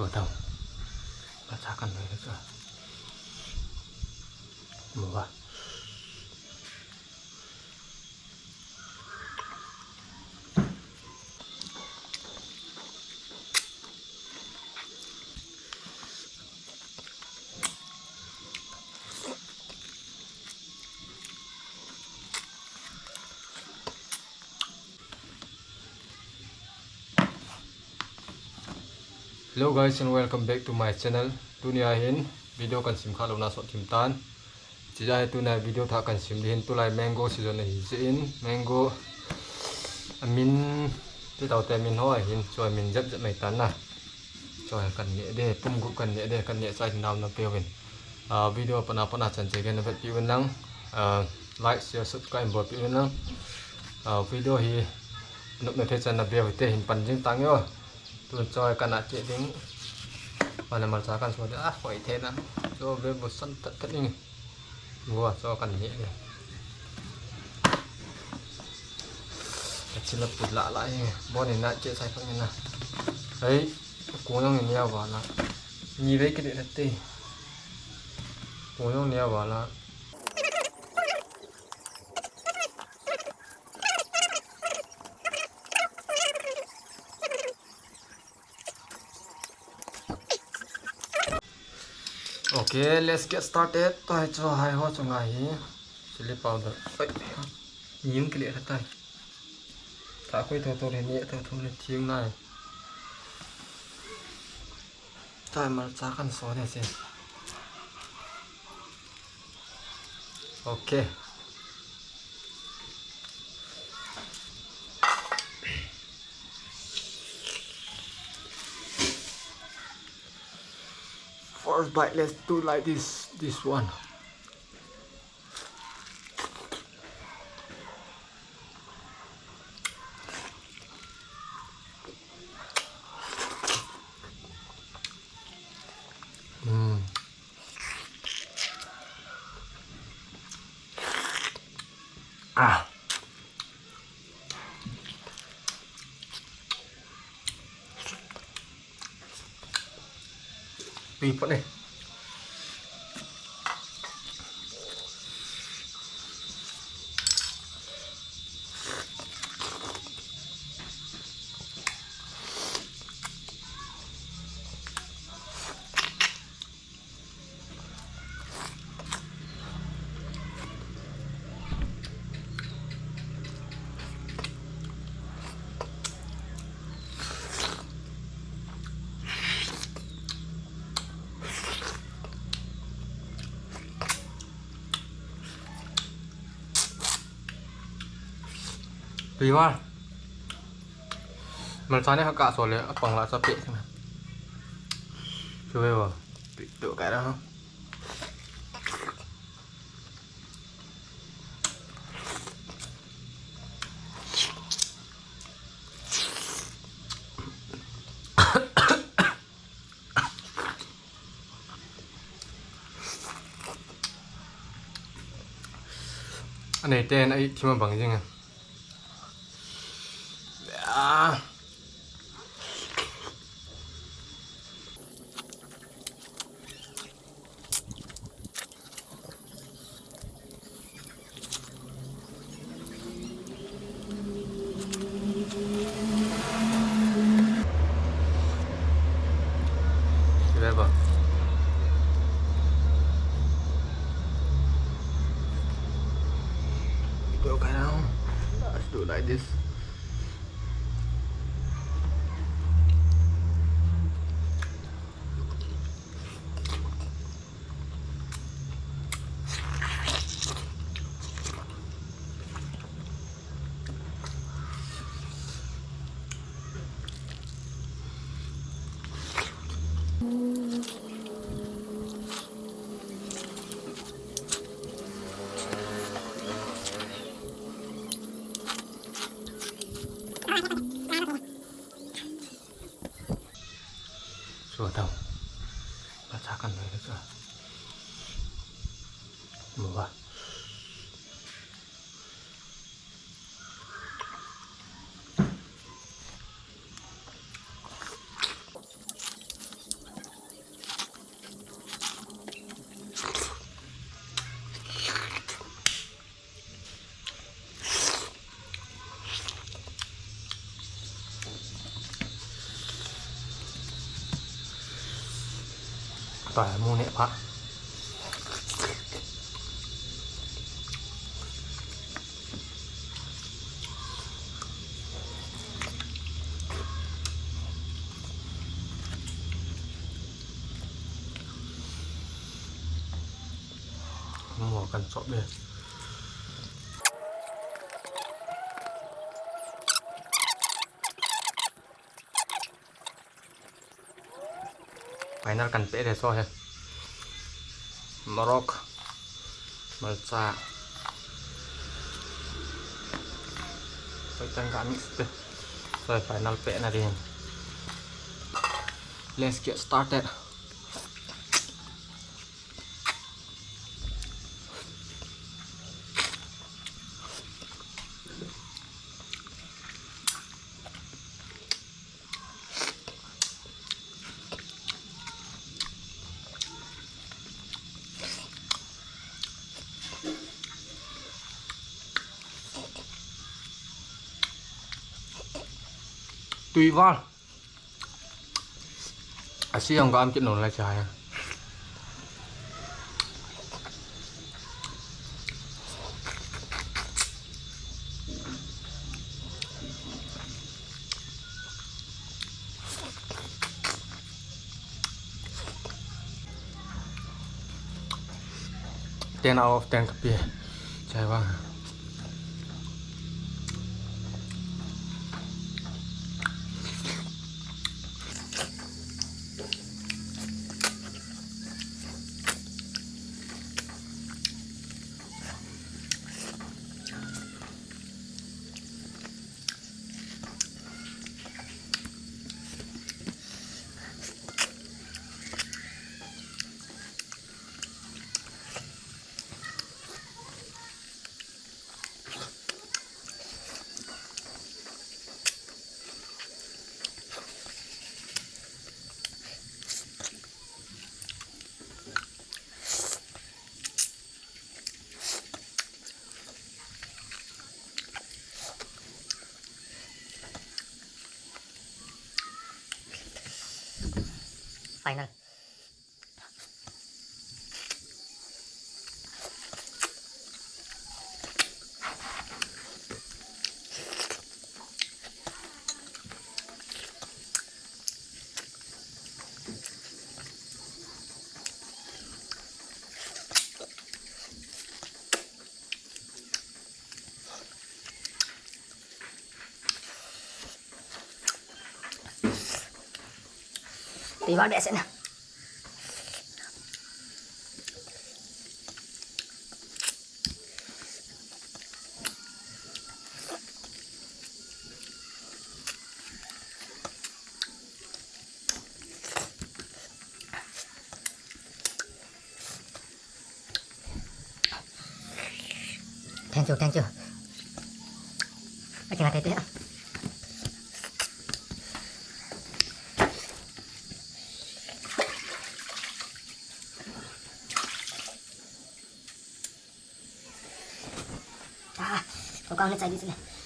Chua tao Masakan dulu juga Murah Hello guys and welcome back to my channel. Tunia hin video kan sim khala na so timtan. Jia tu na video tha kan sim hin tu lai mango season hi in mango amin ti tau te min hoi hin choi min jap jap mai tan na. Choi kan ne de pum gu kan ne de kan ne chai nam na pewin. Video pana chan che gen vet pi wen nang like share subscribe bo pi wen nang. Video hi nup na the chan na be te hin pan jing tang yo. Tuan coy kana cek ding mana masakan sudah koi tena so be bosan tat ni gua so kan ni deh kecil pula lah ini bon ni nak cek saya pengen lah hey kunong ni apa lah ni baik ke dek kunong ni apa lah Okay, let's get started. Tai cho hai ho cho ngai chili powder. Nhìn cái lệ thật tay. Thả quay thô này nhẹ thô này thiêng này. Tai mà giá khăn xó này xem. Okay. First bite, let's do like this one. Pipot ni. Vì hoa mình sáng nay họ cạ sổ lấy bằng lại sắp xem nào chưa về vào bị tự cái đó không anh này tên ấy chứ mà bằng gì à Okay now, let's do it like this. ต่อยหมูเนี่ยพระหมวกกันสอบเลยไปนัดกันเป๊ะเลยซ้อฮะมาร็อกมาซาไปจังการมิกซ์ใส่ไฟนัลเป๊ะนะดิ Let's get started tùy vào xí ông có ăn chuyện nổi là trái ten out of 10 cà phê trái vàng final tí vào để xem nào thank you Macam ada tu ya Kau kau nak cari sini